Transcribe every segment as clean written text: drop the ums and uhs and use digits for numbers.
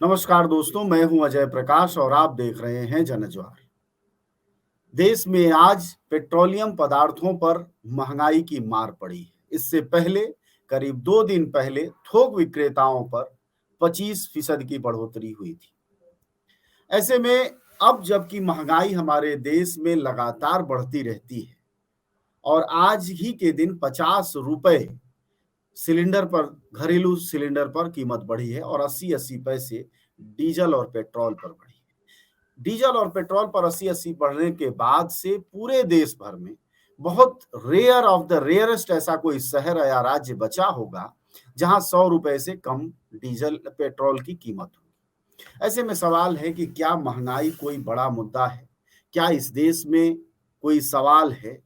नमस्कार दोस्तों, मैं हूं अजय प्रकाश और आप देख रहे हैं जनज्वार। देश में आज पेट्रोलियम पदार्थों पर महंगाई की मार पड़ी है। इससे पहले करीब 2 दिन पहले थोक विक्रेताओं पर 25% की बढ़ोतरी हुई थी। ऐसे में अब जबकि महंगाई हमारे देश में लगातार बढ़ती रहती है और आज ही के दिन 50 रुपए सिलेंडर पर घरेलू सिलेंडर पर कीमत बढ़ी है और 80-80 पैसे डीजल और पेट्रोल पर बढ़ी है। डीजल और पेट्रोल पर 80-80 बढ़ने के बाद से पूरे देश भर में बहुत रेयर ऑफ द रेयरेस्ट ऐसा कोई शहर या राज्य बचा होगा जहां 100 रुपए से कम डीजल पेट्रोल की कीमत होगी। ऐसे में सवाल है कि क्या महंगाई कोई बड़ा मुद्दा है? क्या इस देश में कोई सवाल है?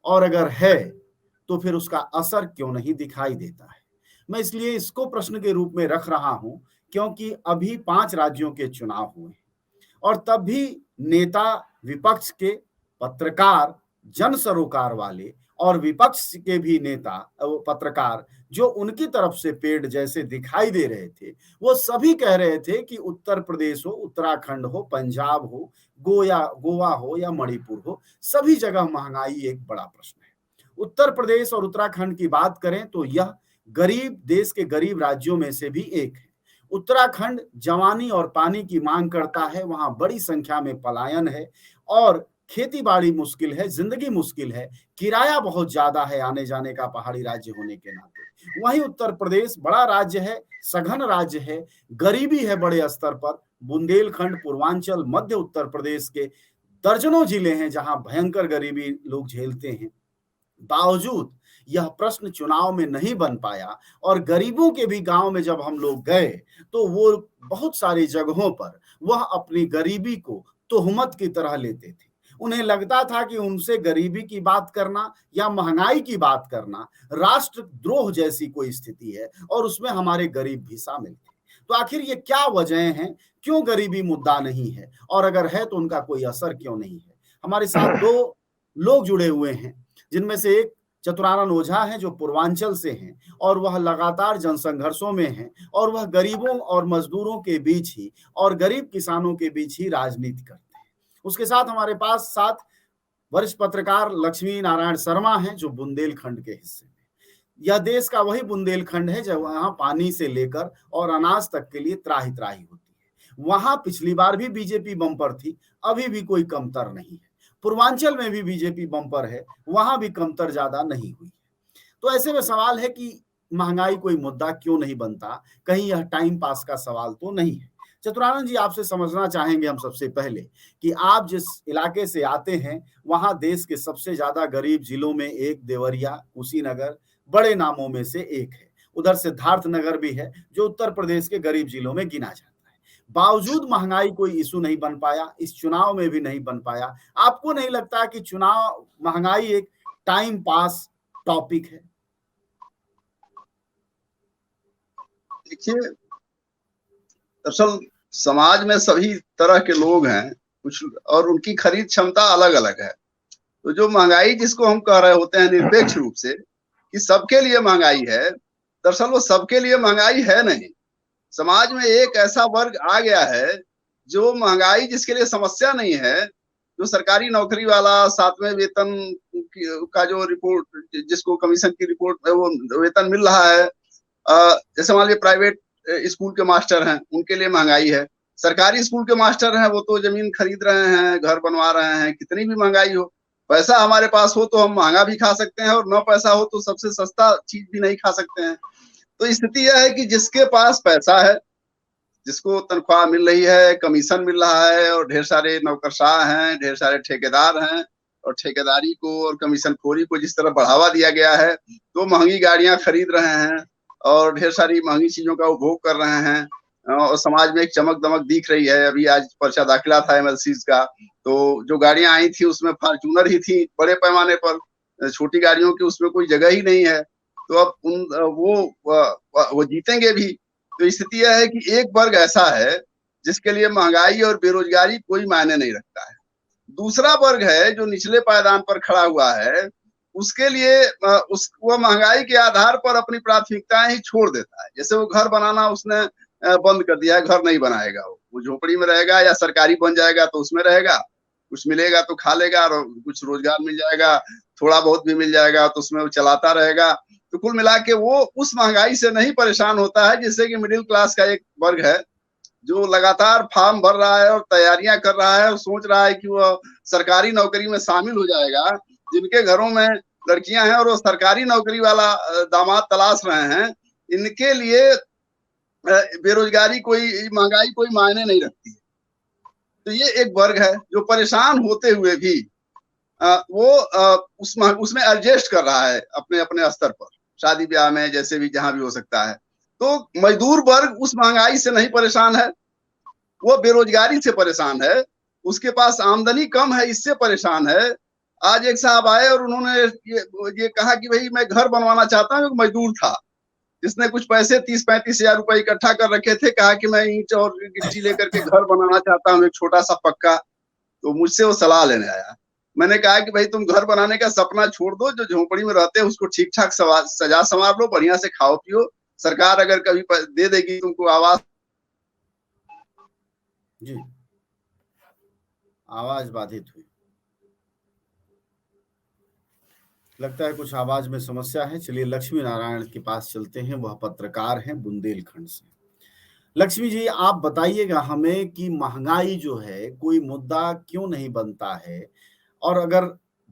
और अगर है तो फिर उसका असर क्यों नहीं दिखाई देता है? मैं इसलिए इसको प्रश्न के रूप में रख रहा हूं क्योंकि अभी 5 राज्यों के चुनाव हुए हैं और तब भी नेता, विपक्ष के, पत्रकार, जन सरोकार वाले और विपक्ष के भी नेता पत्रकार जो उनकी तरफ से पेड़ जैसे दिखाई दे रहे थे, वो सभी कह रहे थे कि उत्तर प्रदेश हो, उत्तराखंड हो, पंजाब हो, गोवा हो या मणिपुर हो, सभी जगह महंगाई एक बड़ा प्रश्न है। उत्तर प्रदेश और उत्तराखंड की बात करें तो यह गरीब देश के गरीब राज्यों में से भी एक है। उत्तराखंड जवानी और पानी की मांग करता है, वहां बड़ी संख्या में पलायन है और खेती बाड़ी मुश्किल है, जिंदगी मुश्किल है, किराया बहुत ज्यादा है आने जाने का पहाड़ी राज्य होने के नाते। वहीं उत्तर प्रदेश बड़ा राज्य है, सघन राज्य है, गरीबी है बड़े स्तर पर। बुंदेलखंड, पूर्वांचल, मध्य उत्तर प्रदेश के दर्जनों जिले हैं जहां भयंकर गरीबी लोग झेलते हैं। बावजूद यह प्रश्न चुनाव में नहीं बन पाया और गरीबों के भी गांव में जब हम लोग गए तो वो बहुत सारी जगहों पर वह अपनी गरीबी को तोहमत की तरह लेते थे। उन्हें लगता था कि उनसे गरीबी की बात करना या महंगाई की बात करना राष्ट्रद्रोह जैसी कोई स्थिति है और उसमें हमारे गरीब भी शामिल थे। तो आखिर ये क्या वजह है, क्यों गरीबी मुद्दा नहीं है और अगर है तो उनका कोई असर क्यों नहीं है? हमारे साथ 2 लोग जुड़े हुए हैं जिनमें से एक चतुरानंद ओझा हैं जो पूर्वांचल से हैं और वह लगातार जनसंघर्षों में हैं और वह गरीबों और मजदूरों के बीच ही और गरीब किसानों के बीच ही राजनीति करते हैं। उसके साथ हमारे पास 7 वरिष्ठ पत्रकार लक्ष्मी नारायण शर्मा हैं जो बुंदेलखंड के हिस्से में। यह देश का वही बुंदेलखंड है जब वहां पानी से लेकर और अनाज तक के लिए त्राही त्राही होती है। वहां पिछली बार भी बीजेपी बम्पर थी, अभी भी कोई कमतर नहीं है। पूर्वांचल में भी बीजेपी बम्पर है, वहां भी कमतर ज्यादा नहीं हुई है। तो ऐसे में सवाल है कि महंगाई कोई मुद्दा क्यों नहीं बनता? कहीं यह टाइम पास का सवाल तो नहीं है? चतुरानंद जी, आपसे समझना चाहेंगे हम सबसे पहले कि आप जिस इलाके से आते हैं वहां देश के सबसे ज्यादा गरीब जिलों में एक देवरिया, कुशीनगर बड़े नामों में से एक है। उधर सिद्धार्थ नगर भी है जो उत्तर प्रदेश के गरीब जिलों में गिना जाता है। बावजूद महंगाई कोई इशू नहीं बन पाया, इस चुनाव में भी नहीं बन पाया। आपको नहीं लगता कि चुनाव महंगाई एक टाइम पास टॉपिक है? देखिए, दरअसल समाज में सभी तरह के लोग हैं, कुछ और उनकी खरीद क्षमता अलग अलग है। तो जो महंगाई जिसको हम कह रहे होते हैं निरपेक्ष रूप से कि सबके लिए महंगाई है, दरअसल वो सबके लिए महंगाई है नहीं। समाज में एक ऐसा वर्ग आ गया है जो महंगाई जिसके लिए समस्या नहीं है, जो सरकारी नौकरी वाला, 7वें वेतन का जो रिपोर्ट, जिसको कमीशन की रिपोर्ट वो वेतन मिल रहा है, जैसे मान लीजिए प्राइवेट स्कूल के मास्टर हैं, उनके लिए महंगाई है। सरकारी स्कूल के मास्टर हैं, वो तो जमीन खरीद रहे हैं, घर बनवा रहे हैं, कितनी भी महंगाई हो, पैसा हमारे पास हो तो हम महंगा भी खा सकते हैं और न पैसा हो तो सबसे सस्ता चीज भी नहीं खा सकते हैं। तो स्थिति यह है कि जिसके पास पैसा है, जिसको तनख्वाह मिल रही है, कमीशन मिल रहा है और ढेर सारे नौकरशाह हैं, ढेर सारे ठेकेदार हैं, और ठेकेदारी को और कमीशन खोरी को जिस तरह बढ़ावा दिया गया है, तो महंगी गाड़ियां खरीद रहे हैं और ढेर सारी महंगी चीजों का उपभोग कर रहे हैं और समाज में एक चमक दमक दिख रही है। अभी आज पर्चा दाखिला था एमएलसीज का, तो जो गाड़ियां आई थी उसमें फॉर्च्यूनर ही थी बड़े पैमाने पर, छोटी गाड़ियों की उसमें कोई जगह ही नहीं है। तो अब वो जीतेंगे भी। तो स्थिति यह है कि एक वर्ग ऐसा है जिसके लिए महंगाई और बेरोजगारी कोई मायने नहीं रखता है। दूसरा वर्ग है जो निचले पायदान पर खड़ा हुआ है, उसके लिए वो महंगाई के आधार पर अपनी प्राथमिकताएं ही छोड़ देता है। जैसे वो घर बनाना उसने बंद कर दिया है, घर नहीं बनाएगा, वो झोपड़ी में रहेगा या सरकारी बन जाएगा तो उसमें रहेगा, कुछ मिलेगा तो खा लेगा और कुछ रोजगार मिल जाएगा, थोड़ा बहुत भी मिल जाएगा तो उसमें वो चलाता रहेगा। तो कुल मिला के वो उस महंगाई से नहीं परेशान होता है जिससे कि मिडिल क्लास का एक वर्ग है जो लगातार फॉर्म भर रहा है और तैयारियां कर रहा है और सोच रहा है कि वह सरकारी नौकरी में शामिल हो जाएगा। जिनके घरों में लड़कियां हैं और वो सरकारी नौकरी वाला दामाद तलाश रहे हैं, इनके लिए बेरोजगारी कोई महंगाई कोई मायने नहीं रखती है। तो ये एक वर्ग है जो परेशान होते हुए भी वो उसमें एडजस्ट कर रहा है अपने अपने स्तर पर, शादी ब्याह में जैसे भी जहां भी हो सकता है। तो मजदूर वर्ग उस महंगाई से नहीं परेशान है, वो बेरोजगारी से परेशान है, उसके पास आमदनी कम है इससे परेशान है। आज एक साहब आए और उन्होंने ये कहा कि भाई मैं घर बनवाना चाहता हूँ, एक मजदूर था जिसने कुछ पैसे 30-35 हजार रुपए इकट्ठा कर रखे थे, कहा कि मैं ईंट और गिट्टी लेकर के घर बनाना चाहता हूँ, एक छोटा सा पक्का। तो मुझसे वो सलाह लेने आया। मैंने कहा कि भाई तुम घर बनाने का सपना छोड़ दो, जो झोपड़ी में रहते हैं उसको ठीक ठाक सजा संवार लो, बढ़िया से खाओ पियो, सरकार अगर कभी दे देगी तुमको आवास। जी, आवाज बाधित हुई, लगता है कुछ आवाज में समस्या है। चलिए लक्ष्मी नारायण के पास चलते हैं, वह पत्रकार हैं बुंदेलखंड से। लक्ष्मी जी, आप बताइएगा हमें कि महंगाई जो है कोई मुद्दा क्यों नहीं बनता है, और अगर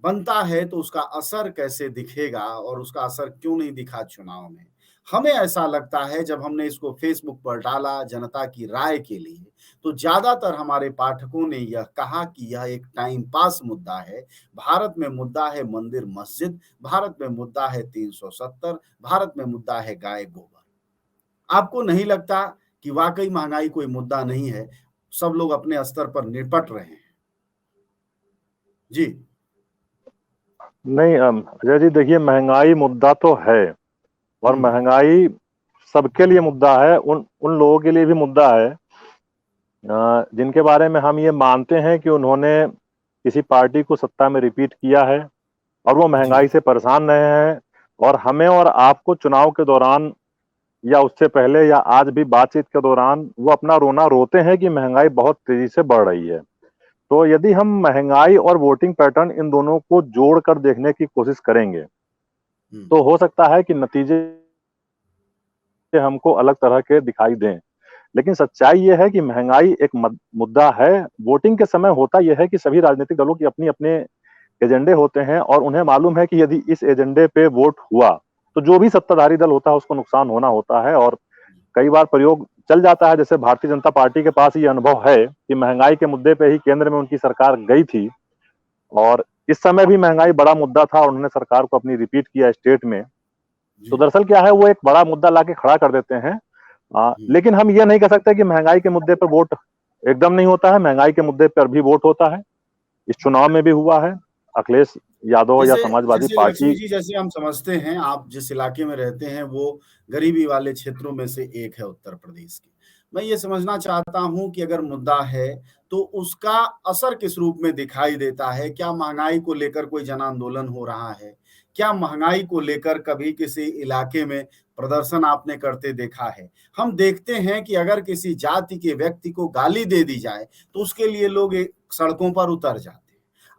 बनता है तो उसका असर कैसे दिखेगा और उसका असर क्यों नहीं दिखा चुनाव में। हमें ऐसा लगता है जब हमने इसको फेसबुक पर डाला जनता की राय के लिए, तो ज्यादातर हमारे पाठकों ने यह कहा कि यह एक टाइम पास मुद्दा है। भारत में मुद्दा है मंदिर मस्जिद, भारत में मुद्दा है 370, भारत में मुद्दा है गाय गोबर। आपको नहीं लगता कि वाकई महंगाई कोई मुद्दा नहीं है, सब लोग अपने स्तर पर निपट रहे हैं? जी नहीं अजय जी, देखिए महंगाई मुद्दा तो है और महंगाई सबके लिए मुद्दा है, उन लोगों के लिए भी मुद्दा है जिनके बारे में हम ये मानते हैं कि उन्होंने किसी पार्टी को सत्ता में रिपीट किया है और वो महंगाई से परेशान रहे हैं। और हमें और आपको चुनाव के दौरान या उससे पहले या आज भी बातचीत के दौरान वो अपना रोना रोते हैं कि महंगाई बहुत तेजी से बढ़ रही है। तो यदि हम महंगाई और वोटिंग पैटर्न इन दोनों को जोड़कर देखने की कोशिश करेंगे तो हो सकता है कि नतीजे हमको अलग तरह के दिखाई दें। लेकिन सच्चाई यह है कि महंगाई एक मुद्दा है। वोटिंग के समय होता यह है कि सभी राजनीतिक दलों की अपनी अपने एजेंडे होते हैं और उन्हें मालूम है कि यदि इस एजेंडे पे वोट हुआ तो जो भी सत्ताधारी दल होता है उसको नुकसान होना होता है। और कई बार प्रयोग चल जाता है, जैसे भारतीय जनता पार्टी के पास ये अनुभव है कि महंगाई के मुद्दे पे ही केंद्र में उनकी सरकार गई थी और इस समय भी महंगाई बड़ा मुद्दा था और उन्होंने सरकार को अपनी रिपीट किया स्टेट में। तो दरअसल क्या है, वो एक बड़ा मुद्दा लाके खड़ा कर देते हैं। लेकिन हम ये नहीं कह सकते कि महंगाई के मुद्दे पर वोट एकदम नहीं होता है। महंगाई के मुद्दे पर भी वोट होता है, इस चुनाव में भी हुआ है। अखिलेश यादव या समाजवादी पार्टी, जैसे हम समझते हैं, आप जिस इलाके में रहते हैं वो गरीबी वाले क्षेत्रों में से एक है उत्तर प्रदेश के। मैं ये समझना चाहता हूं कि अगर मुद्दा है तो उसका असर किस रूप में दिखाई देता है। क्या महंगाई को लेकर कोई जन आंदोलन हो रहा है? क्या महंगाई को लेकर कभी किसी इलाके में प्रदर्शन आपने करते देखा है? हम देखते हैं कि अगर किसी जाति के व्यक्ति को गाली दे दी जाए तो उसके लिए लोग सड़कों पर उतर जाते हैं।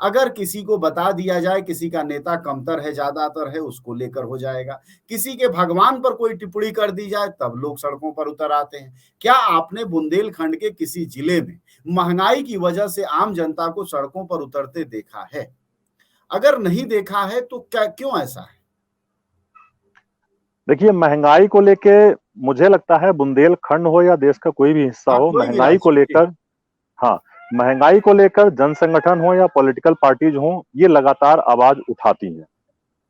अगर किसी को बता दिया जाए किसी का नेता कमतर है, ज्यादातर है, उसको लेकर हो जाएगा। किसी के भगवान पर कोई टिप्पणी कर दी जाए तब लोग सड़कों पर उतर आते हैं। क्या आपने बुंदेलखंड के किसी जिले में महंगाई की वजह से आम जनता को सड़कों पर उतरते देखा है? अगर नहीं देखा है तो क्या, क्यों ऐसा है? देखिए, महंगाई को लेके मुझे लगता है बुंदेलखंड हो या देश का कोई भी हिस्सा हो, महंगाई को लेकर, हाँ, महंगाई को लेकर जन संगठन हो या पॉलिटिकल पार्टीज हो, ये लगातार आवाज उठाती हैं।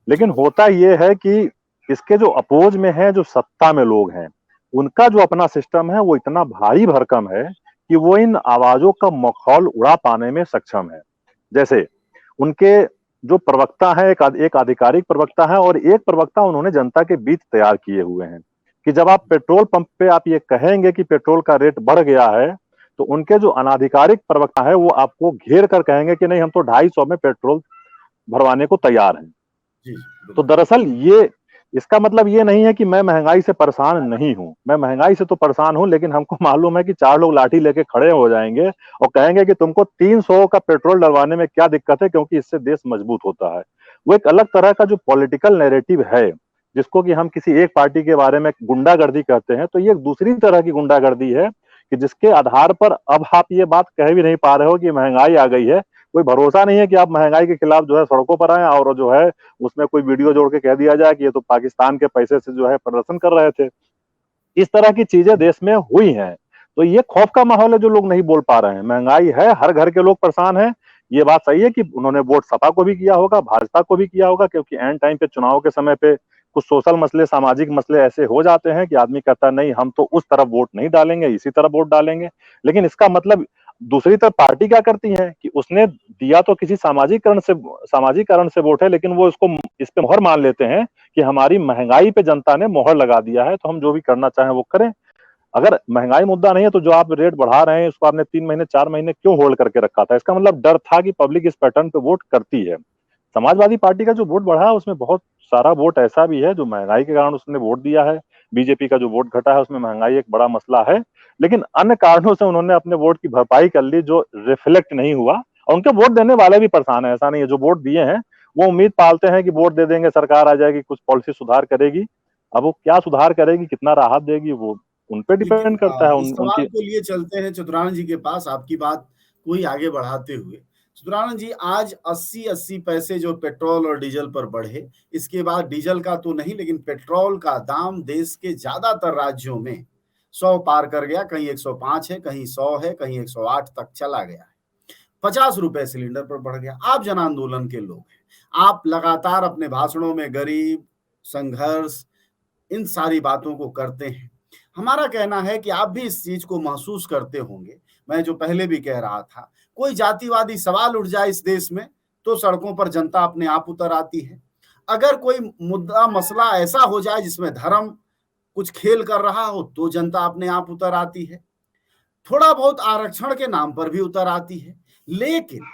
लेकिन होता ये है कि इसके जो अपोज में है, जो सत्ता में लोग हैं, उनका जो अपना सिस्टम है वो इतना भारी भरकम है कि वो इन आवाजों का मखौल उड़ा पाने में सक्षम है। जैसे उनके जो प्रवक्ता है, एक आधिकारिक प्रवक्ता है और एक प्रवक्ता उन्होंने जनता के बीच तैयार किए हुए हैं कि जब आप पेट्रोल पंप पे आप ये कहेंगे कि पेट्रोल का रेट बढ़ गया है, तो उनके जो अनाधिकारिक प्रवक्ता है वो आपको घेर कर कहेंगे कि नहीं, हम तो 250 में पेट्रोल भरवाने को तैयार हैं। तो दरअसल ये इसका मतलब ये नहीं है कि मैं महंगाई से परेशान नहीं हूं, मैं महंगाई से तो परेशान हूं, लेकिन हमको मालूम है कि 4 लोग लाठी लेके खड़े हो जाएंगे और कहेंगे कि तुमको 300 का पेट्रोल डलवाने में क्या दिक्कत है, क्योंकि इससे देश मजबूत होता है। वो एक अलग तरह का जो पॉलिटिकल नैरेटिव है, जिसको कि हम किसी एक पार्टी के बारे में गुंडागर्दी कहते हैं, तो ये एक दूसरी तरह की गुंडागर्दी है कि जिसके आधार पर अब आप ये बात कह भी नहीं पा रहे हो कि महंगाई आ गई है। कोई भरोसा नहीं है कि आप महंगाई के खिलाफ जो है सड़कों पर आए और जो है उसमें कोई वीडियो जोड़ के कह दिया जाए कि ये तो पाकिस्तान के पैसे से जो है प्रदर्शन कर रहे थे। इस तरह की चीजें देश में हुई हैं, तो ये खौफ का माहौल है जो लोग नहीं बोल पा रहे हैं। महंगाई है, हर घर के लोग परेशान हैं। ये बात सही है कि उन्होंने वोट सपा को भी किया होगा, भाजपा को भी किया होगा, क्योंकि एंड टाइम पे चुनाव के समय पे कुछ सोशल मसले, सामाजिक मसले ऐसे हो जाते हैं कि आदमी कहता है नहीं हम तो उस तरफ वोट नहीं डालेंगे, इसी तरफ वोट डालेंगे। लेकिन इसका मतलब दूसरी तरफ पार्टी क्या करती है कि उसने दिया तो किसी सामाजिक कारण से वोट है, लेकिन वो इसको इस पे मोहर मान लेते हैं कि हमारी महंगाई पे जनता ने मोहर लगा दिया है, तो हम जो भी करना चाहें वो करें। अगर महंगाई मुद्दा नहीं है तो जो आप रेट बढ़ा रहे हैं उसको आपने 3 महीने 4 महीने क्यों होल्ड करके रखा था? इसका मतलब डर था कि पब्लिक इस पैटर्न पे वोट करती है। समाजवादी पार्टी का जो वोट बढ़ा है उसमें बहुत सारा वोट ऐसा भी है जो महंगाई के कारण उसने वोट दिया है। बीजेपी का जो वोट घटा है उसमें महंगाई एक बड़ा मसला है, लेकिन अन्य कारणों से उन्होंने अपने वोट की भरपाई कर ली जो रिफ्लेक्ट नहीं हुआ, और उनके वोट देने वाले भी परेशान है। ऐसा नहीं है, जो वोट दिए हैं वो उम्मीद पालते हैं कि वोट दे देंगे, सरकार आ जाएगी, कुछ पॉलिसी सुधार करेगी। अब वो क्या सुधार करेगी, कितना राहत देगी, वो उन पे लेकिन डिपेंड करता है। इस सवाल उनकी को लिए चलते हैं चतुरानंद जी के पास, आपकी बात को ही आगे बढ़ाते हुए। चतुरानंद जी, आज 80-80 पैसे जो पेट्रोल और डीजल पर बढ़े, इसके बाद डीजल का तो नहीं लेकिन पेट्रोल का दाम देश के ज्यादातर राज्यों में 100 पार कर गया। कहीं 105 है, कहीं 100 है, कहीं 108 तक चला गया है। 50 रुपए सिलेंडर पर बढ़ गया। आप जन आंदोलन के लोग हैं, आप लगातार अपने भाषणों में गरीब, संघर्ष, इन सारी बातों को करते हैं। हमारा कहना है कि आप भी इस चीज को महसूस करते होंगे। मैं जो पहले भी कह रहा था, कोई जातिवादी सवाल उठ जाए इस देश में तो सड़कों पर जनता अपने आप उतर आती है। अगर कोई मुद्दा मसला ऐसा हो जाए जिसमें धर्म कुछ खेल कर रहा हो तो जनता अपने आप उतर आती है। थोड़ा बहुत आरक्षण के नाम पर भी उतर आती है। लेकिन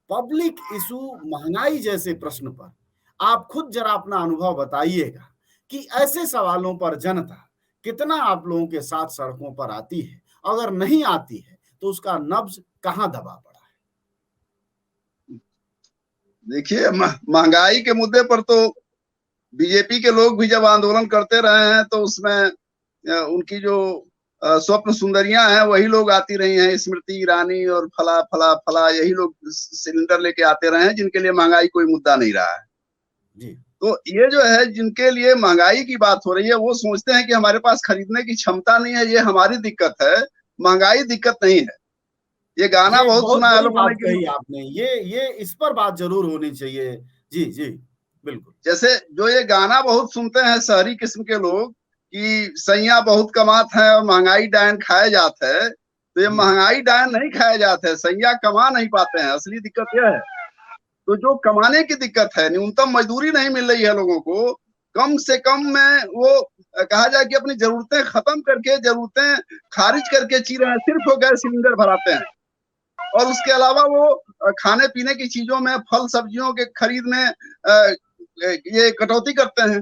पब्लिक इशू, महंगाई जैसे प्रश्न पर आप खुद जरा अपना अनुभव बताइएगा कि ऐसे सवालों पर जनता कितना आप लोगों के साथ सड़कों पर आती है। अगर नहीं आती है तो उसका नब्ज कहां दबा पड़ा है? देखिए, महंगाई के मुद्दे पर तो बीजेपी के लोग भी जब आंदोलन करते रहे हैं तो उसमें उनकी जो स्वप्न सुंदरियां हैं वही लोग आती रही हैं, स्मृति ईरानी और फला फला फला, यही लोग सिलेंडर लेके आते रहे हैं जिनके लिए महंगाई कोई मुद्दा नहीं रहा है जी। तो ये जो है जिनके लिए महंगाई की बात हो रही है वो सोचते हैं कि हमारे पास खरीदने की क्षमता नहीं है, ये हमारी दिक्कत है, महंगाई दिक्कत नहीं है। ये गाना ये बहुत सुना है लोगों ने कही आपने, ये इस पर बात जरूर होनी चाहिए। जी जी बिल्कुल। जैसे जो ये गाना बहुत सुनते हैं शहरी किस्म के लोग कि सैया बहुत कमात है और महंगाई डायन खाए जाते है, तो ये महंगाई डायन नहीं खाए जाते हैं, सैया कमा नहीं पाते हैं। असली दिक्कत यह है। तो जो कमाने की दिक्कत है, न्यूनतम मजदूरी नहीं मिल रही है लोगों को, कम से कम में वो कहा जाए कि अपनी जरूरतें खत्म करके, जरूरतें खारिज करके जी रहे हैं, सिर्फ वो गैस सिलेंडर भराते हैं और उसके अलावा वो खाने पीने की चीजों में, फल सब्जियों के खरीद में ये कटौती करते हैं।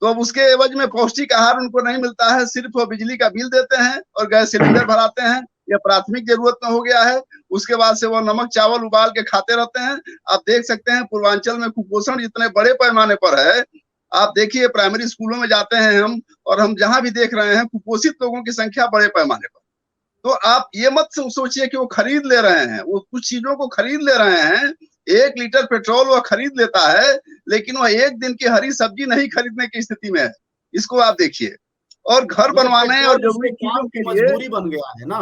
तो अब उसके एवज में पौष्टिक आहार उनको नहीं मिलता है, सिर्फ वो बिजली का बिल देते हैं और गैस सिलेंडर भराते हैं। यह प्राथमिक जरूरत में हो गया है। उसके बाद से वो नमक चावल उबाल के खाते रहते हैं। आप देख सकते हैं पूर्वांचल में कुपोषण इतने बड़े पैमाने पर है। आप देखिए प्राइमरी स्कूलों में जाते हैं हम, और हम जहां भी देख रहे हैं कुपोषित लोगों की संख्या बड़े पैमाने पर। तो आप ये मत सोचिए कि वो खरीद ले रहे हैं, वो कुछ चीजों को खरीद ले रहे हैं। 1 लीटर पेट्रोल वह खरीद लेता है, लेकिन वह एक दिन की हरी सब्जी नहीं खरीदने की स्थिति में है। इसको आप देखिए। और घर बनवाने और जरूरी चीजों के लिए मजबूरी बन गया है ना,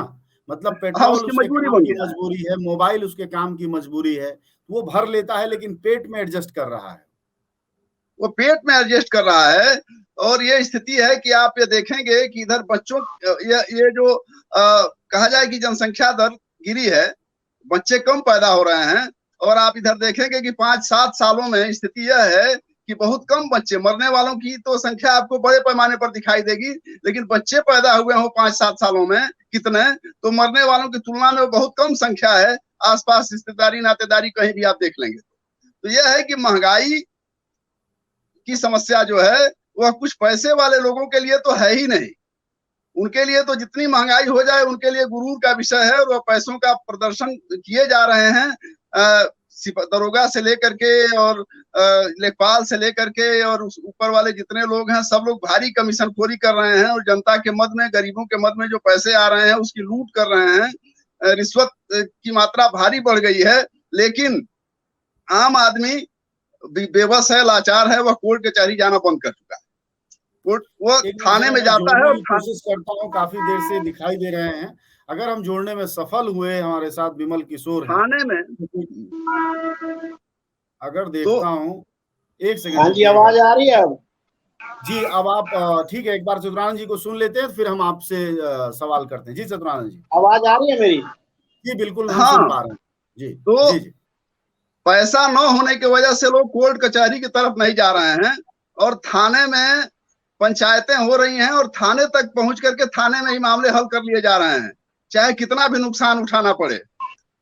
मतलब हाँ, पेट्रोल उसकी उसके मजबूरी काम बन की गया है। मजबूरी है, मोबाइल उसके काम की मजबूरी है। वो भर लेता है लेकिन पेट में एडजस्ट कर रहा है, वो पेट में एडजस्ट कर रहा है। और ये स्थिति है कि आप ये देखेंगे कि इधर बच्चों ये जो कहा जाए कि जनसंख्या दर गिरी है, बच्चे कम पैदा हो रहे हैं। और आप इधर देखेंगे कि 5-7 सालों में स्थिति यह है कि बहुत कम बच्चे, मरने वालों की तो संख्या आपको बड़े पैमाने पर दिखाई देगी, लेकिन बच्चे पैदा हुए हो 5-7 सालों में कितने, तो मरने वालों की तुलना में बहुत कम संख्या है। आसपास रिश्तेदारी नातेदारी कहीं भी आप देख लेंगे। तो यह है कि महंगाई की समस्या जो है वह कुछ पैसे वाले लोगों के लिए तो है ही नहीं। उनके लिए तो जितनी महंगाई हो जाए उनके लिए गुरूर का विषय है, और वह पैसों का प्रदर्शन किए जा रहे हैं। दरोगा से लेकर के और लेखपाल से लेकर के और ऊपर वाले जितने लोग हैं, सब लोग भारी कमीशन खोरी कर रहे हैं, और जनता के मद में, गरीबों के मद में जो पैसे आ रहे हैं उसकी लूट कर रहे हैं। रिश्वत की मात्रा भारी बढ़ गई है, लेकिन आम आदमी बेबस है, लाचार है, वह कोर्ट कचहरी जाना बंद कर चुका है। वो थाने में जाता है और कोशिश करता हूँ, काफी देर से दिखाई दे रहे हैं, अगर हम जोड़ने में सफल हुए, हमारे साथ विमल किशोर थाने में अगर देखता हूँ, एक सेकंड। हाँ जी, आवाज आ रही है अब? जी, अब आप ठीक है, एक बार चतुरानंद जी को सुन लेते हैं, फिर हम आपसे सवाल करते हैं। जी चतुरानंद जी, आवाज आ रही है मेरी? जी बिल्कुल, हम सुन पा रहे हैं। जी तो जी जी। पैसा न होने की वजह से लोग कोर्ट कचहरी की तरफ नहीं जा रहे हैं, और थाने में पंचायतें हो रही हैं, और थाने तक पहुंच करके थाने में ही मामले हल कर लिए जा रहे हैं, चाहे कितना भी नुकसान उठाना पड़े।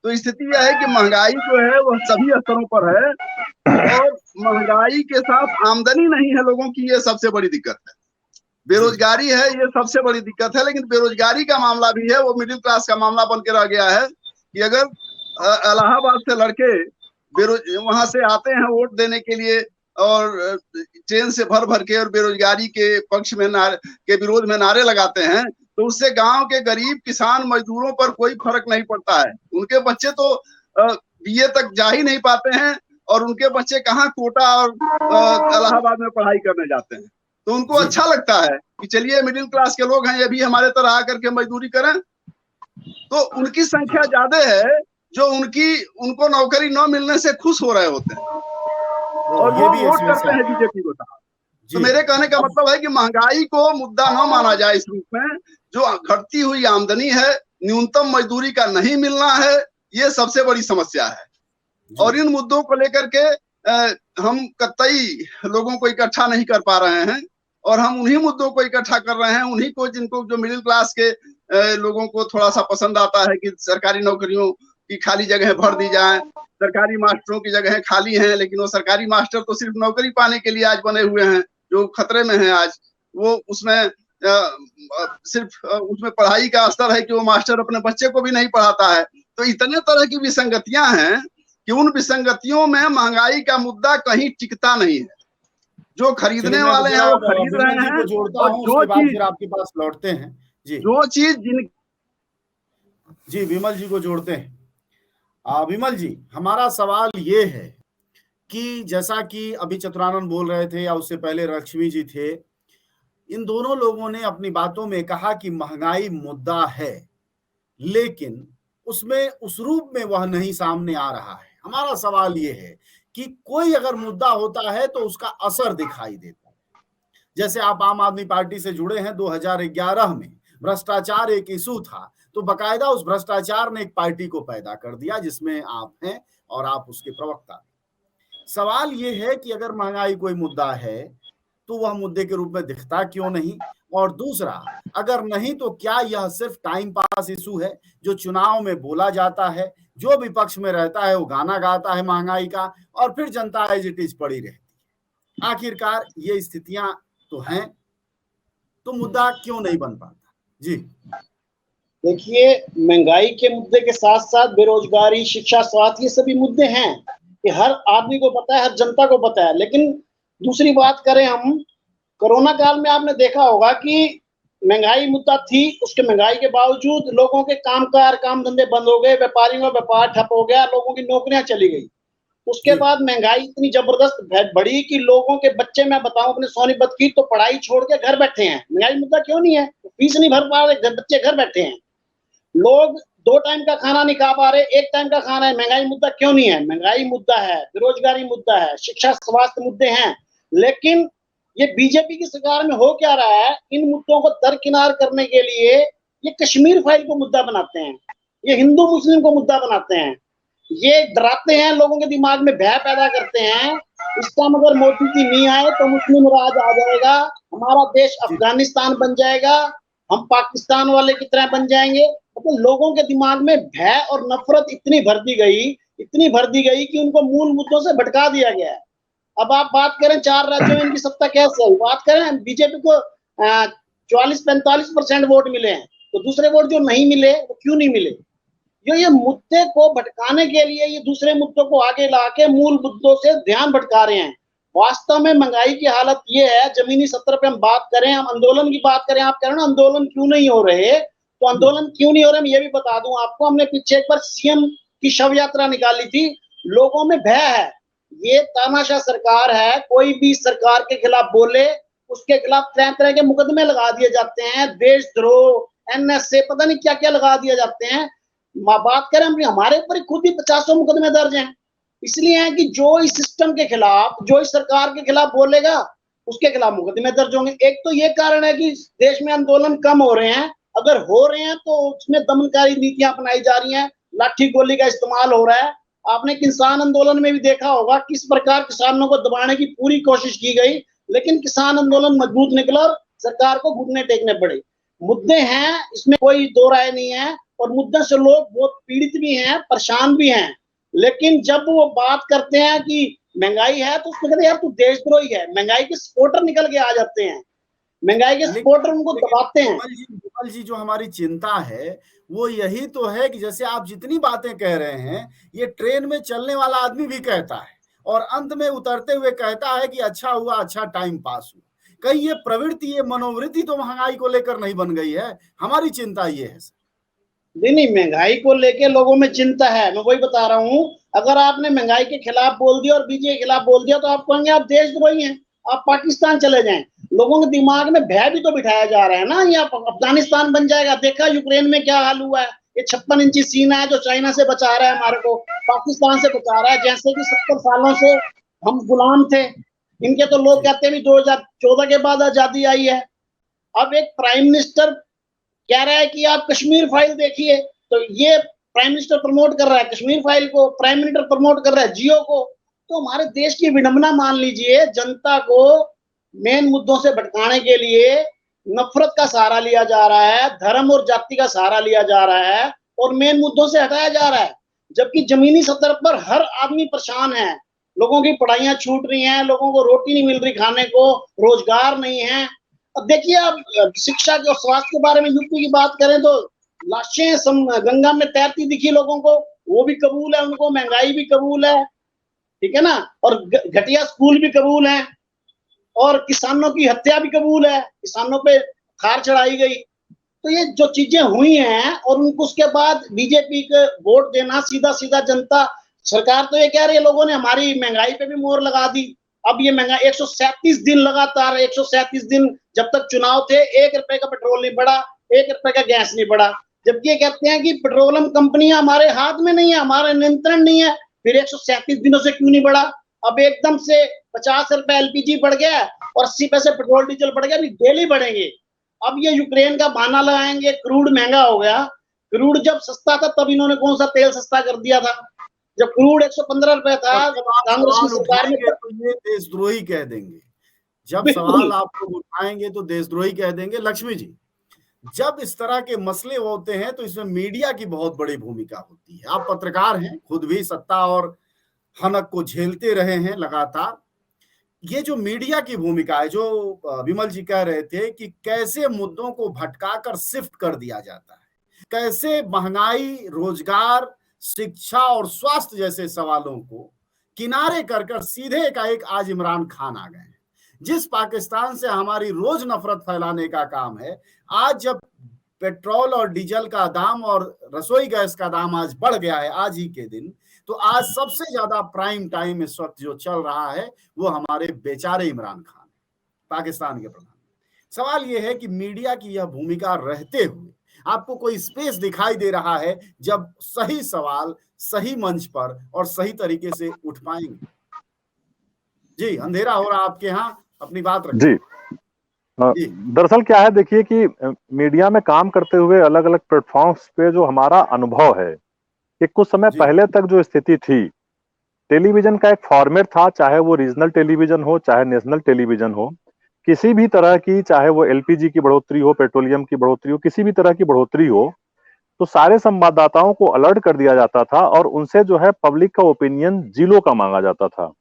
तो स्थिति यह है कि महंगाई जो है वह सभी स्तरों पर है, और महंगाई के साथ आमदनी नहीं है लोगों की, ये सबसे बड़ी दिक्कत है। बेरोजगारी है, ये सबसे बड़ी दिक्कत है। लेकिन बेरोजगारी का मामला भी है, वो मिडिल क्लास का मामला बन के रह गया है कि अगर इलाहाबाद से लड़के वहां से आते हैं वोट देने के लिए, और ट्रेन से भर भर के और बेरोजगारी के पक्ष में के विरोध में नारे लगाते हैं, तो उससे गांव के गरीब किसान मजदूरों पर कोई फर्क नहीं पड़ता है। उनके बच्चे तो बीए तक जा ही नहीं पाते हैं, और उनके बच्चे कहाँ कोटा और इलाहाबाद में पढ़ाई करने जाते हैं। तो उनको अच्छा लगता है कि चलिए मिडिल क्लास के लोग हैं, ये भी हमारे तरह आकर के मजदूरी करें। तो उनकी संख्या ज्यादा है जो उनको नौकरी न मिलने से खुश हो रहे होते हैं, और वो वोट करते हैं बीजेपी को। तो मेरे कहने का मतलब है कि महंगाई को मुद्दा न माना जाए इस रूप में। जो घटती हुई आमदनी है, न्यूनतम मजदूरी का नहीं मिलना है, ये सबसे बड़ी समस्या है। और इन मुद्दों को लेकर के हम कतई लोगों को इकट्ठा नहीं कर पा रहे हैं, और हम उन्हीं मुद्दों को इकट्ठा कर रहे हैं, उन्हीं को जिनको जो मिडिल क्लास के लोगों को थोड़ा सा पसंद आता है कि सरकारी नौकरियों की खाली जगह भर दी जाए। सरकारी मास्टरों की जगह खाली हैं, लेकिन वो सरकारी मास्टर तो सिर्फ नौकरी पाने के लिए आज बने हुए हैं, जो खतरे में हैं आज। वो उसमें सिर्फ उसमें पढ़ाई का असर है कि वो मास्टर अपने बच्चे को भी नहीं पढ़ाता है। तो इतने तरह की विसंगतियां हैं कि उन विसंगतियों में महंगाई का मुद्दा कहीं टिकता नहीं है। जो खरीदने वाले हैं वो खरीद रहे हैं, और जो चीज आपके पास लौटते हैं जी, जो चीज जी विमल जी को जोड़ते हैं। विमल जी, हमारा सवाल ये है कि जैसा कि अभी चतुरानंद बोल रहे थे, या उससे पहले लक्ष्मी जी थे, इन दोनों लोगों ने अपनी बातों में कहा कि महंगाई मुद्दा है, लेकिन उसमें उस रूप में वह नहीं सामने आ रहा है। हमारा सवाल ये है कि कोई अगर मुद्दा होता है तो उसका असर दिखाई देता है। जैसे आप आम आदमी पार्टी से जुड़े हैं, 2011 में भ्रष्टाचार एक इशू था, तो बकायदा उस भ्रष्टाचार ने एक पार्टी को पैदा कर दिया जिसमें आप हैं और आप उसके प्रवक्ता। सवाल यह है कि अगर महंगाई कोई मुद्दा है तो वह मुद्दे के रूप में दिखता क्यों नहीं, और दूसरा, अगर नहीं तो क्या यह सिर्फ टाइम पास इशू है जो चुनाव में बोला जाता है, जो विपक्ष में रहता है वो गाना गाता है महंगाई का, और फिर जनता एज इट इज पड़ी रहती है। आखिरकार ये स्थितियां तो हैं, तो मुद्दा क्यों नहीं बन पाता? जी देखिए, महंगाई के मुद्दे के साथ साथ बेरोजगारी, शिक्षा, स्वास्थ्य, ये सभी मुद्दे हैं कि हर आदमी को पता है, हर जनता को पता है। लेकिन दूसरी बात करें हम, कोरोना काल में आपने देखा होगा कि महंगाई मुद्दा थी, उसके महंगाई के बावजूद लोगों के काम धंधे बंद हो गए, व्यापारियों का व्यापार ठप हो गया, लोगों की नौकरियां चली गई। उसके बाद महंगाई इतनी जबरदस्त बढ़ी कि लोगों के बच्चे, मैं बताऊं अपने सोनीपत की, तो पढ़ाई छोड़ के घर बैठे हैं। महंगाई मुद्दा क्यों नहीं है? फीस नहीं भर पा रहे, बच्चे घर बैठे हैं। लोग 2 टाइम का खाना नहीं खा पा रहे, 1 टाइम का खाना है। महंगाई मुद्दा क्यों नहीं है? महंगाई मुद्दा है, बेरोजगारी मुद्दा है, शिक्षा स्वास्थ्य मुद्दे हैं। लेकिन ये बीजेपी की सरकार में हो क्या रहा है, इन मुद्दों को दरकिनार करने के लिए ये कश्मीर फाइल को मुद्दा बनाते हैं, ये हिंदू मुस्लिम को मुद्दा बनाते हैं, ये डराते हैं, लोगों के दिमाग में भय पैदा करते हैं। इस टाइम अगर मोदी जी नहीं आए तो मुस्लिम राज आ जाएगा, हमारा देश अफगानिस्तान बन जाएगा, हम पाकिस्तान वाले की तरह बन जाएंगे। मतलब लोगों के दिमाग में भय और नफरत इतनी भर दी गई कि उनको मूल मुद्दों से भटका दिया गया है। अब आप बात करें 4 राज्यों में इनकी सत्ता कैसे है, बात करें बीजेपी को 44-45% वोट मिले हैं, तो दूसरे वोट जो नहीं मिले वो क्यों नहीं मिले? ये मुद्दे को भटकाने के लिए ये दूसरे मुद्दों को आगे ला के मूल मुद्दों से ध्यान भटका रहे हैं। वास्तव में महंगाई की हालत ये है, जमीनी स्तर पे हम बात करें, हम आंदोलन की बात करें, आप कह रहे हो ना आंदोलन क्यों नहीं हो रहे, तो आंदोलन क्यों नहीं हो रहे मैं ये भी बता दूं आपको। हमने पीछे एक बार सीएम की शव यात्रा निकाली थी, लोगों में भय है, ये तानाशाह सरकार है, कोई भी सरकार के खिलाफ बोले उसके खिलाफ तरह तरह के मुकदमे लगा दिए जाते हैं, देशद्रोह, एनएसए, पता नहीं क्या क्या लगा दिए जाते हैं। बात करें हमारे ऊपर खुद ही 50 मुकदमे दर्ज हैं, इसलिए है कि जो इस सिस्टम के खिलाफ, जो इस सरकार के खिलाफ बोलेगा उसके खिलाफ मुकदमे दर्ज होंगे। एक तो ये कारण है कि देश में आंदोलन कम हो रहे हैं, अगर हो रहे हैं तो उसमें दमनकारी नीतियां अपनाई जा रही हैं, लाठी गोली का इस्तेमाल हो रहा है। आपने किसान आंदोलन में भी देखा होगा किस प्रकार किसानों को दबाने की पूरी कोशिश की गई, लेकिन किसान आंदोलन मजबूत निकला और सरकार को घुटने टेकने पड़े। मुद्दे हैं, इसमें कोई दो राय नहीं है, और मुद्दे से लोग बहुत पीड़ित भी हैं, परेशान भी हैं, लेकिन जब वो बात करते हैं कि महंगाई है तो उसमें कहते हैं यार तू देशद्रोही है। महंगाई के सपोर्टर निकल के आ जाते हैं, महंगाई के सपोर्टर उनको दबाते हैं। विमल जी, जो हमारी चिंता है वो यही तो है कि जैसे आप जितनी बातें कह रहे हैं, ये ट्रेन में चलने वाला आदमी भी कहता है और अंत में उतरते हुए कहता है कि अच्छा हुआ, अच्छा टाइम पास हुआ। कहीं ये प्रवृत्ति, ये मनोवृत्ति तो महंगाई को लेकर नहीं बन गई है? हमारी चिंता ये है। नहीं, महंगाई को लेके लोगों में चिंता है, मैं वही बता रहा हूँ। अगर आपने महंगाई के खिलाफ बोल दिया और बीजेपी के खिलाफ बोल दिया तो आप कहेंगे आप देशद्रोही हैं, आप पाकिस्तान चले जाएं। लोगों के दिमाग में भय भी तो बिठाया जा रहा है ना, ये अफगानिस्तान बन जाएगा। देखा यूक्रेन में क्या हाल हुआ है, ये 56 इंची सीना है जो चाइना से बचा रहा है, हमारे को पाकिस्तान से बचा रहा है, जैसे कि 70 सालों से हम गुलाम थे इनके। तो लोग कहते हैं 2014 के बाद आजादी आई है। अब एक प्राइम मिनिस्टर कह रहा है कि आप कश्मीर फाइल देखिए, तो ये प्राइम मिनिस्टर प्रमोट कर रहा है कश्मीर फाइल को, प्राइम मिनिस्टर प्रमोट कर रहा है जियो को। तो हमारे देश की विडंबना मान लीजिए, जनता को मेन मुद्दों से भटकाने के लिए नफरत का सहारा लिया जा रहा है, धर्म और जाति का सहारा लिया जा रहा है और मेन मुद्दों से हटाया जा रहा है, जबकि जमीनी सतह पर हर आदमी परेशान है। लोगों की पढ़ाइयां छूट रही हैं, लोगों को रोटी नहीं मिल रही खाने को, रोजगार नहीं है। अब देखिए, आप शिक्षा के और स्वास्थ्य के बारे में यूपी की बात करें तो लाशें गंगा में तैरती दिखी लोगों को, वो भी कबूल है उनको, महंगाई भी कबूल है, ठीक है ना, और घटिया स्कूल भी कबूल है, और किसानों की हत्या भी कबूल है, किसानों पे खार चढ़ाई गई। तो ये जो चीजें हुई हैं और उनको उसके बाद बीजेपी को वोट देना, सीधा सीधा जनता, सरकार तो ये कह रही है लोगों ने हमारी महंगाई पे भी मोहर लगा दी। अब ये महंगाई 137 दिन लगातार, 137 दिन जब तक चुनाव थे 1 रुपए का पेट्रोल नहीं बढ़ा, 1 रुपए का गैस नहीं बढ़ा, जबकि ये कहते हैं कि पेट्रोलियम कंपनियां हमारे हाथ में नहीं है, हमारा नियंत्रण नहीं है, फिर 137 दिनों से क्यों नहीं बढ़ा? अब एकदम से 50 रुपए एलपीजी बढ़ गया और 80 पैसे पेट्रोल डीजल बढ़ गया, अभी डेली बढ़ेंगे। अब ये यूक्रेन का बहाना लगाएंगे, क्रूड महंगा हो गया। क्रूड जब सस्ता था तब इन्होंने कौन सा तेल सस्ता कर दिया था? जब क्रूड 115 रुपए था, कांग्रेस की सरकार ने, तो ये देशद्रोही कह देंगे। जब सवाल आप लोग उठाएंगे तो देशद्रोही कह देंगे। लक्ष्मी जी, जब इस तरह के मसले होते हैं तो इसमें मीडिया की बहुत बड़ी भूमिका होती है। आप पत्रकार हैं, खुद भी सत्ता और हनक को झेलते रहे हैं लगातार। ये जो मीडिया की भूमिका है, जो विमल जी कह रहे थे कि कैसे मुद्दों को भटकाकर शिफ्ट कर दिया जाता है, कैसे महंगाई, रोजगार, शिक्षा और स्वास्थ्य जैसे सवालों को किनारे कर सीधे एकाएक आज इमरान खान आ गए हैं। जिस पाकिस्तान से हमारी रोज नफरत फैलाने का काम है, आज जब पेट्रोल और डीजल का दाम और रसोई गैस का दाम आज बढ़ गया है आज ही के दिन, तो आज सबसे ज्यादा प्राइम टाइम इस वक्त जो चल रहा है वो हमारे बेचारे इमरान खान, पाकिस्तान के प्रधानमंत्री। सवाल ये है कि मीडिया की यह भूमिका रहते हुए आपको कोई स्पेस दिखाई दे रहा है जब सही सवाल सही मंच पर और सही तरीके से उठ पाएंगे? जी, अंधेरा हो रहा आपके यहाँ, अपनी बात रखिए। जी, दरअसल क्या है, देखिए कि मीडिया में काम करते हुए अलग अलग प्लेटफॉर्म्स पे जो हमारा अनुभव है कि कुछ समय पहले तक जो स्थिति थी, टेलीविजन का एक फॉर्मेट था, चाहे वो रीजनल टेलीविजन हो चाहे नेशनल टेलीविजन हो, किसी भी तरह की, चाहे वो एलपीजी की बढ़ोतरी हो, पेट्रोलियम की बढ़ोतरी हो, किसी भी तरह की बढ़ोतरी हो, तो सारे संवाददाताओं को अलर्ट कर दिया जाता था और उनसे जो है पब्लिक का ओपिनियन जिलों का मांगा जाता था।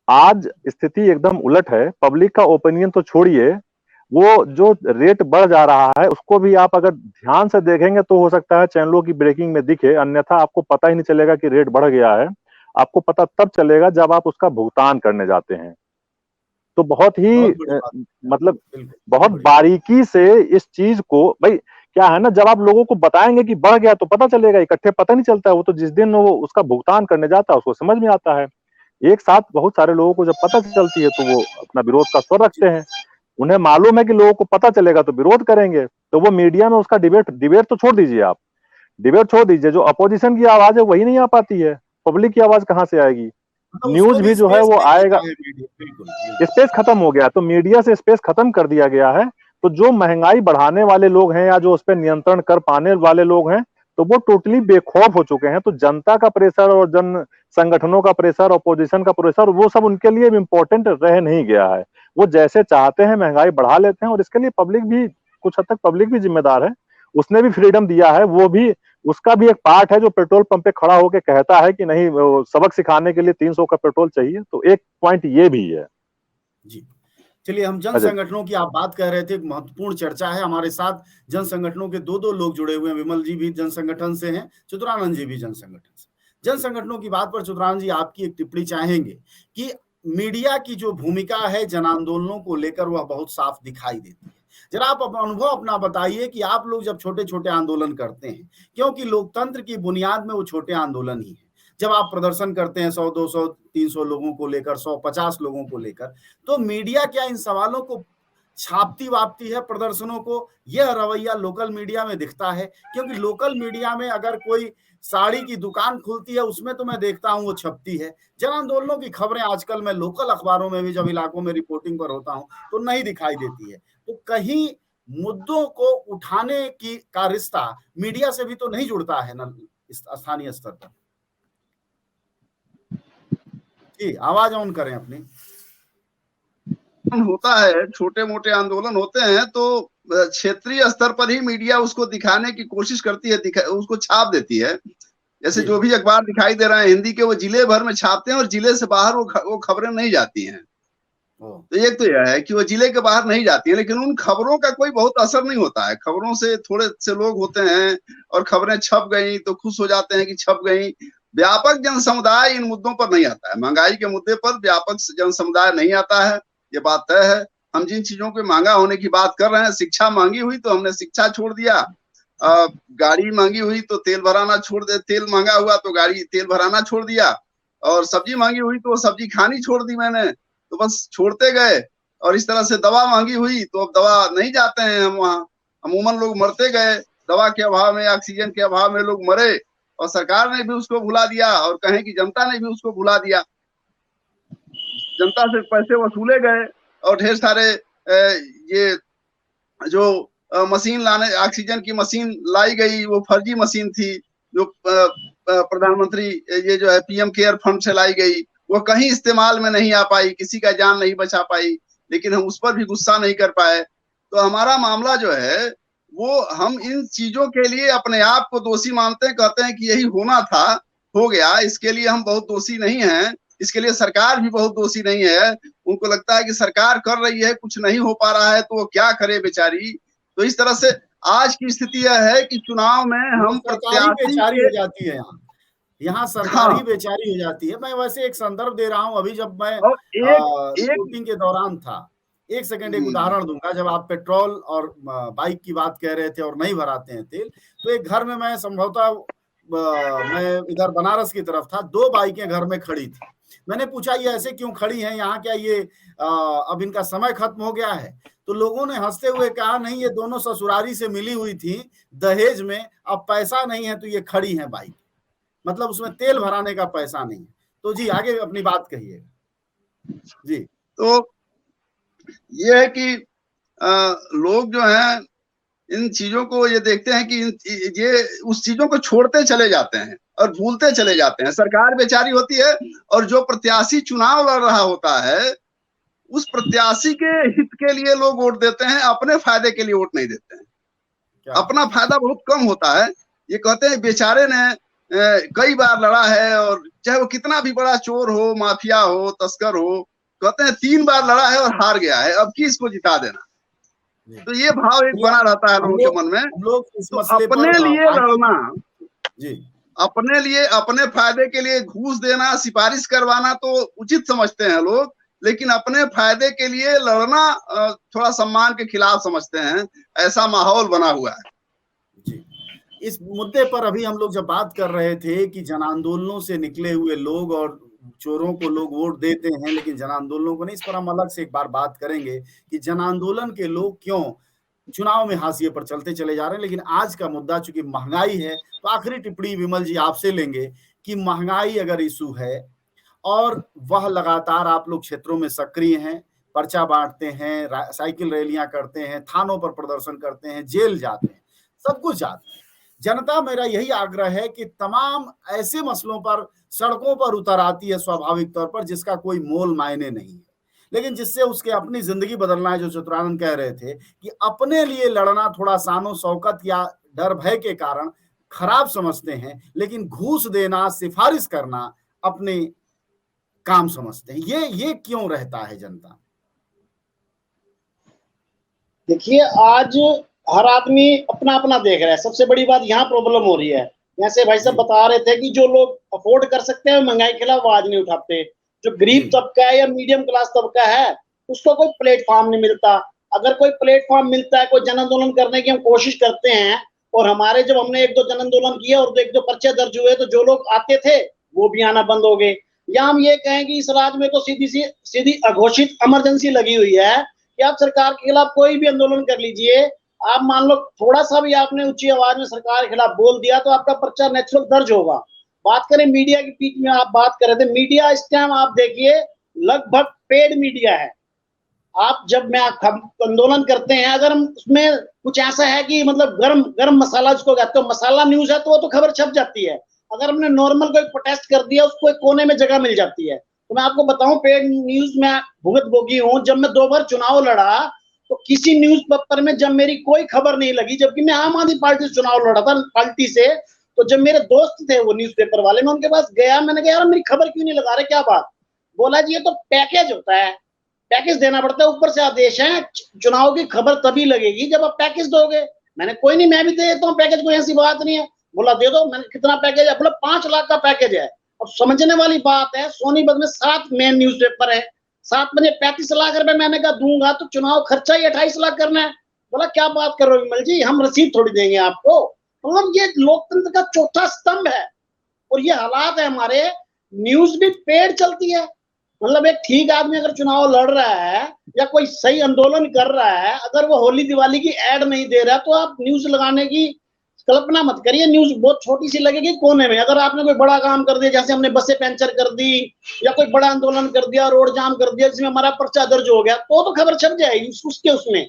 आज स्थिति एकदम उलट है। पब्लिक का ओपिनियन तो छोड़िए, वो जो रेट बढ़ जा रहा है उसको भी आप अगर ध्यान से देखेंगे तो हो सकता है चैनलों की ब्रेकिंग में दिखे, अन्यथा आपको पता ही नहीं चलेगा कि रेट बढ़ गया है। आपको पता तब चलेगा जब आप उसका भुगतान करने जाते हैं। तो बहुत ही मतलब बहुत बारीकी से इस चीज को, भाई क्या है ना, जब आप लोगों को बताएंगे कि बढ़ गया तो पता चलेगा, इकट्ठे पता नहीं चलता है। वो तो जिस दिन वो उसका भुगतान करने जाता है उसको समझ में आता है। एक साथ बहुत सारे लोगों को जब पता चलती है तो वो अपना विरोध का स्वर रखते हैं। उन्हें मालूम है कि लोगों को पता चलेगा तो विरोध करेंगे, तो वो मीडिया में उसका डिबेट तो छोड़ दीजिए, आप डिबेट छोड़ दीजिए, जो अपोजिशन की आवाज है वही नहीं आ पाती है, पब्लिक की आवाज कहां से आएगी? न्यूज भी जो है वो आएगा, स्पेस खत्म हो गया, तो मीडिया से स्पेस खत्म कर दिया गया है। तो जो महंगाई बढ़ाने वाले लोग हैं या जो उस पर नियंत्रण कर पाने वाले लोग हैं, तो वो टोटली बेखौफ हो चुके हैं। तो जनता का प्रेशर और जन संगठनों का प्रेशर, अपोजिशन का प्रेशर, वो सब उनके लिए इम्पोर्टेंट रह नहीं गया है। वो जैसे चाहते हैं महंगाई बढ़ा लेते हैं, और इसके लिए पब्लिक भी कुछ हद तक पब्लिक भी जिम्मेदार है। उसने भी फ्रीडम दिया है, वो भी उसका भी एक पार्ट है जो पेट्रोल पंप पे खड़ा होकर कहता है कि नहीं, सबक सिखाने के लिए 300 का पेट्रोल चाहिए। तो एक पॉइंट ये भी है जी। चलिए, हम जन संगठनों की आप बात कर रहे थे, एक महत्वपूर्ण चर्चा है। हमारे साथ जन संगठनों के दो लोग जुड़े हुए हैं। विमल जी भी जन संगठन से हैं, चित्रानंद जी भी जन संगठन से। जन संगठनों की बात पर चित्रानंद जी आपकी एक टिप्पणी चाहेंगे कि मीडिया की जो भूमिका है जन आंदोलनों को लेकर वह बहुत साफ दिखाई देती है। जरा आप अनुभव अपना बताइए कि आप लोग जब छोटे छोटे आंदोलन करते हैं, क्योंकि लोकतंत्र की बुनियाद में वो छोटे आंदोलन ही है। जब आप प्रदर्शन करते हैं 100, 200, 300 लोगों को लेकर, 150 लोगों को लेकर, तो मीडिया क्या इन सवालों को छापती वापती है प्रदर्शनों को? यह रवैया लोकल मीडिया में दिखता है, क्योंकि लोकल मीडिया में अगर कोई साड़ी की दुकान खुलती है उसमें तो मैं देखता हूं वो छपती है। जन आंदोलनों की खबरें आजकल मैं लोकल अखबारों में भी जब इलाकों में रिपोर्टिंग पर होता हूं तो नहीं दिखाई देती है। तो कहीं मुद्दों को उठाने की का रिश्ता मीडिया से भी तो नहीं जुड़ता है ना स्थानीय स्तर पर? जी, आवाज ऑन करें अपनी। होता है, छोटे मोटे आंदोलन होते हैं तो क्षेत्रीय स्तर पर ही मीडिया उसको दिखाने की कोशिश करती है, उसको छाप देती है। जैसे जो भी अखबार दिखाई दे रहा है हिंदी के, वो जिले भर में छापते हैं और जिले से बाहर वो खबरें नहीं जाती हैं। तो एक तो यह है कि वो जिले के बाहर नहीं जाती है, लेकिन उन खबरों का कोई बहुत असर नहीं होता है। खबरों से थोड़े से लोग होते हैं और खबरें छप गई तो खुश हो जाते हैं कि छप गई। व्यापक जन समुदाय इन मुद्दों पर नहीं आता है। महंगाई के मुद्दे पर व्यापक जन समुदाय नहीं आता है, ये बात तय है। हम जिन चीजों के महंगा होने की बात कर रहे हैं, शिक्षा महंगी हुई तो हमने शिक्षा छोड़ दिया, गाड़ी महंगी हुई तो तेल भराना छोड़ दे, तेल महंगा हुआ तो गाड़ी तेल भराना छोड़ दिया, और सब्जी महंगी हुई तो सब्जी खानी छोड़ दी मैंने। तो बस छोड़ते गए। और इस तरह से दवा महंगी हुई तो अब दवा नहीं जाते हैं हम वहाँ, अमूमन लोग मरते गए। दवा के अभाव में, ऑक्सीजन के अभाव में लोग मरे, और सरकार ने भी उसको भुला दिया, और कहें कि जनता ने भी उसको भुला दिया। जनता से पैसे वसूले गए और ढेर सारे ये जो मशीन लाने, ऑक्सीजन की मशीन लाई गई, वो फर्जी मशीन थी। जो प्रधानमंत्री ये जो है पीएम केयर फंड से लाई गई, वो कहीं इस्तेमाल में नहीं आ पाई, किसी का जान नहीं बचा पाई, लेकिन हम उस पर भी गुस्सा नहीं कर पाए। तो हमारा मामला जो है वो, हम इन चीजों के लिए अपने आप को दोषी मानते हैं, कहते हैं कि यही होना था, हो गया, इसके लिए हम बहुत दोषी नहीं हैं, इसके लिए सरकार भी बहुत दोषी नहीं है। उनको लगता है कि सरकार कर रही है, कुछ नहीं हो पा रहा है तो वो क्या करे बेचारी। तो इस तरह से आज की स्थिति यह है कि चुनाव में हम बेचारी हो जाती है। यहाँ सरकार ही बेचारी हो जाती है। मैं वैसे एक संदर्भ दे रहा हूँ, अभी जब मैं शूटिंग के दौरान था, एक सेकंड एक उदाहरण दूंगा। जब आप पेट्रोल और बाइक की बात कह रहे थे और नहीं भराते हैं तेल, तो एक घर में मैं संभवतः मैं इधर बनारस की तरफ था, 2 बाइकें घर में खड़ी थी। मैंने पूछा ये ऐसे क्यों खड़ी हैं यहाँ, क्या ये अब इनका समय खत्म हो गया है? तो लोगों ने हंसते हुए कहा नहीं, ये दोनों ससुरारी से मिली हुई थी दहेज में, अब पैसा नहीं है तो ये खड़ी हैं बाइक, मतलब उसमें तेल भराने का पैसा नहीं है। तो जी आगे अपनी बात कहिए। जी, तो ये है कि लोग जो हैं इन चीजों को ये देखते हैं कि ये उस चीजों को छोड़ते चले जाते हैं और भूलते चले जाते हैं। सरकार बेचारी होती है, और जो प्रत्याशी चुनाव लड़ रहा होता है उस प्रत्याशी के हित के लिए लोग वोट देते हैं, अपने फायदे के लिए वोट नहीं देते हैं। अपना फायदा बहुत कम होता है। ये कहते हैं बेचारे ने कई बार लड़ा है, और चाहे वो कितना भी बड़ा चोर हो, माफिया हो, तस्कर हो, कहते हैं 3 बार लड़ा है और हार गया है, अब किसको जिता देना। तो ये भाव एक बना रहता है लोगों के मन में। हम लोग इस तो मसले अपने पर लिए लड़ना, जी अपने लिए, अपने फायदे के लिए घूस देना, सिफारिश करवाना तो उचित समझते हैं लोग, लेकिन अपने फायदे के लिए लड़ना थोड़ा सम्मान के खिलाफ समझते हैं। ऐसा माहौल बना हुआ है जी। इस मुद्दे पर अभी हम लोग जब बात कर रहे थे कि जन आंदोलनों से निकले हुए लोग और चोरों को लोग वोट देते हैं, लेकिन जन आंदोलनों को नहीं, इस पर हम अलग से एक बार बात करेंगे कि जन आंदोलन के लोग क्यों चुनाव में हाशिए पर चलते चले जा रहे हैं। लेकिन आज का मुद्दा चूंकि महंगाई है, तो आखिरी टिप्पणी विमल जी आपसे लेंगे कि महंगाई अगर इशू है और वह लगातार आप लोग क्षेत्रों में सक्रिय हैं, पर्चा बांटते हैं, साइकिल रैलियां करते हैं, थानों पर प्रदर्शन करते हैं, जेल जाते हैं, सब कुछ जाते हैं, जनता मेरा यही आग्रह है कि तमाम ऐसे मसलों पर सड़कों पर उतर आती है स्वाभाविक तौर पर जिसका कोई मोल मायने नहीं है, लेकिन जिससे उसके अपनी जिंदगी बदलना है। जो चतुरानंद कह रहे थे कि अपने लिए लड़ना थोड़ा शानो शौकत या डर भय के कारण खराब समझते हैं, लेकिन घूस देना, सिफारिश करना अपने काम समझते हैं। ये क्यों रहता है जनता? देखिए, आज हर आदमी अपना अपना देख रहा है। सबसे बड़ी बात यहाँ प्रॉब्लम हो रही है, जैसे भाई साहब बता रहे थे कि जो लोग अफोर्ड कर सकते हैं महंगाई के खिलाफ आवाज नहीं उठाते। जो गरीब तबका है या मीडियम क्लास तबका है, उसको कोई प्लेटफॉर्म नहीं मिलता। अगर कोई प्लेटफॉर्म मिलता है, कोई जन आंदोलन करने की हम कोशिश करते हैं, और हमारे जब हमने 1-2 जन आंदोलन किए और 1-2 पर्चे दर्ज हुए, तो जो लोग आते थे वो भी आना बंद हो गए। या हम ये कहें कि इस राज्य में तो सीधी अघोषित इमरजेंसी लगी हुई है कि आप सरकार के खिलाफ कोई भी आंदोलन कर लीजिए। आप मान लो थोड़ा सा भी आपने ऊंची आवाज में सरकार के खिलाफ बोल दिया तो आपका पर्चा नेचुरल दर्ज होगा। बात करें मीडिया के बीच में, आप बात कर रहे थे मीडिया, इस टाइम आप देखिए लगभग पेड मीडिया है। आप जब मैं आंदोलन करते हैं, अगर हम उसमें कुछ ऐसा है कि मतलब गरम मसाला जिसको कहते हो, मसाला न्यूज है, तो वो तो खबर छप जाती है। अगर हमने नॉर्मल कोई प्रोटेस्ट कर दिया, उसको एक कोने में जगह मिल जाती है। तो मैं आपको बताऊं, पेड न्यूज में भुगत भोगी हूं। जब मैं 2 बार चुनाव लड़ा तो किसी न्यूज पेपर में जब मेरी कोई खबर नहीं लगी, जबकि मैं आम आदमी पार्टी से चुनाव लड़ा था, पार्टी से, तो जब मेरे दोस्त थे वो न्यूज़पेपर वाले, मैं उनके पास गया, मैंने कहा यार मेरी खबर क्यों नहीं लगा रहे, क्या बात? बोला जी ये तो पैकेज होता है, पैकेज देना पड़ता है, ऊपर से आदेश है, चुनाव की खबर तभी लगेगी जब आप पैकेज दोगे। मैंने कोई नहीं, मैं भी दे देता हूँ पैकेज, कोई ऐसी बात नहीं है। बोला दे दो। मैंने कितना पैकेज है? बोला 5 लाख का पैकेज है। अब समझने वाली बात है, सोनीपत में 7 मेन न्यूज़पेपर है, 7 बजे 35 लाख रुपए मैंने कहा दूंगा, तो चुनाव खर्चा ही 28 लाख करना है। बोला क्या बात कर रहे हो विमल जी, हम रसीद थोड़ी देंगे आपको। मतलब ये लोकतंत्र का चौथा स्तंभ है, और ये हालात है हमारे। न्यूज भी पेड चलती है। मतलब एक ठीक आदमी अगर चुनाव लड़ रहा है या कोई सही आंदोलन कर रहा है, अगर वो होली दिवाली की एड नहीं दे रहा, तो आप न्यूज लगाने की कल्पना मत करिए। न्यूज बहुत छोटी सी लगेगी कोने में। अगर आपने कोई बड़ा काम कर दिया, जैसे हमने बसें पंचर कर दी या कोई बड़ा आंदोलन कर दिया, रोड जाम कर दिया, जिसमें हमारा पर्चा दर्ज हो गया, तो खबर छप जाएगी उसके उसमें।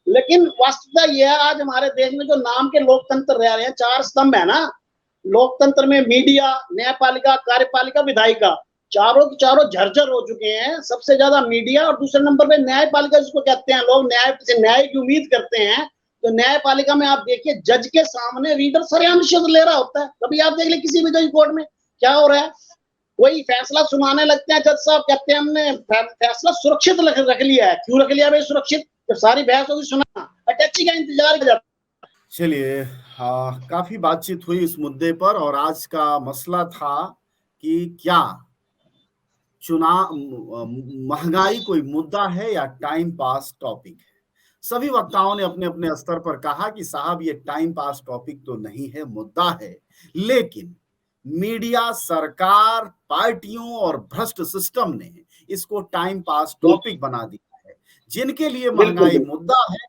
लेकिन वास्तविकता यह है, आज हमारे देश में जो नाम के लोकतंत्र रह रहे हैं, 4 स्तंभ है ना लोकतंत्र में, मीडिया, न्यायपालिका, कार्यपालिका, विधायिका, चारों की चारों झरझर हो चुके हैं। सबसे ज्यादा मीडिया, और दूसरे नंबर पे न्यायपालिका, जिसको कहते हैं लोग न्याय से न्याय की उम्मीद करते हैं। तो न्यायपालिका में आप देखिए, जज के सामने रीडर सरेआम रिश्वत ले रहा होता है। कभी आप देख ले किसी भी जज कोर्ट में क्या हो रहा है, कोई फैसला सुनाने लगते हैं, जज साहब कहते हैं हमने फैसला सुरक्षित रख लिया है। क्यों रख लिया भाई सुरक्षित? जब सारी बहस होगी सुना, अटैची का इंतजार कर जाता। चलिए, काफी बातचीत हुई इस मुद्दे पर, और आज का मसला था कि क्या चुनाव महंगाई कोई मुद्दा है या टाइम पास टॉपिक है। सभी वक्ताओं ने अपने अपने स्तर पर कहा कि साहब ये टाइम पास टॉपिक तो नहीं है, मुद्दा है। लेकिन मीडिया, सरकार, पार्टियों और भ्रष्ट सिस्टम ने इसको टाइम पास टॉपिक बना दिया है। जिनके लिए महंगाई मुद्दा है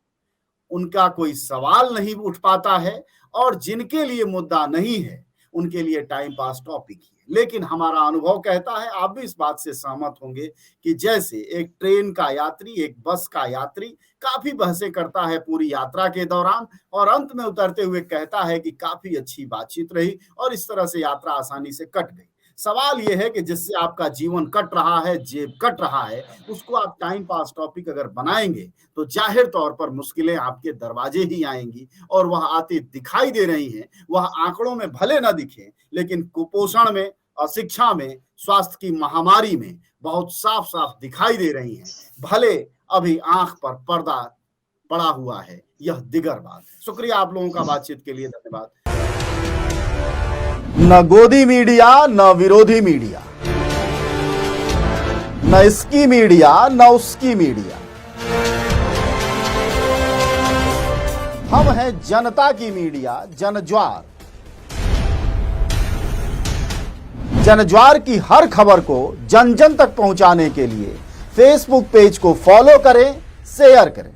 उनका कोई सवाल नहीं उठ पाता है, और जिनके लिए मुद्दा नहीं है उनके लिए टाइम पास टॉपिक ही है। लेकिन हमारा अनुभव कहता है, आप भी इस बात से सहमत होंगे, कि जैसे एक ट्रेन का यात्री, एक बस का यात्री काफी बहसें करता है पूरी यात्रा के दौरान, और अंत में उतरते हुए कहता है कि काफी अच्छी बातचीत रही और इस तरह से यात्रा आसानी से कट गई। सवाल यह है कि जिससे आपका जीवन कट रहा है, जेब कट रहा है, उसको आप टाइम पास टॉपिक अगर बनाएंगे तो जाहिर तौर पर मुश्किलें आपके दरवाजे ही आएंगी, और वह आती दिखाई दे रही हैं। वह आंकड़ों में भले न दिखें, लेकिन कुपोषण में, अशिक्षा में, स्वास्थ्य की महामारी में बहुत साफ साफ दिखाई दे रही हैं। भले अभी आंख पर पर्दा पड़ा हुआ है, यह दिगर बात है। शुक्रिया आप लोगों का बातचीत के लिए, धन्यवाद। न गोदी मीडिया, न विरोधी मीडिया, न इसकी मीडिया, न उसकी मीडिया। हम हैं जनता की मीडिया, जनज्वार। जनज्वार की हर खबर को जन जन तक पहुंचाने के लिए फेसबुक पेज को फॉलो करें, शेयर करें।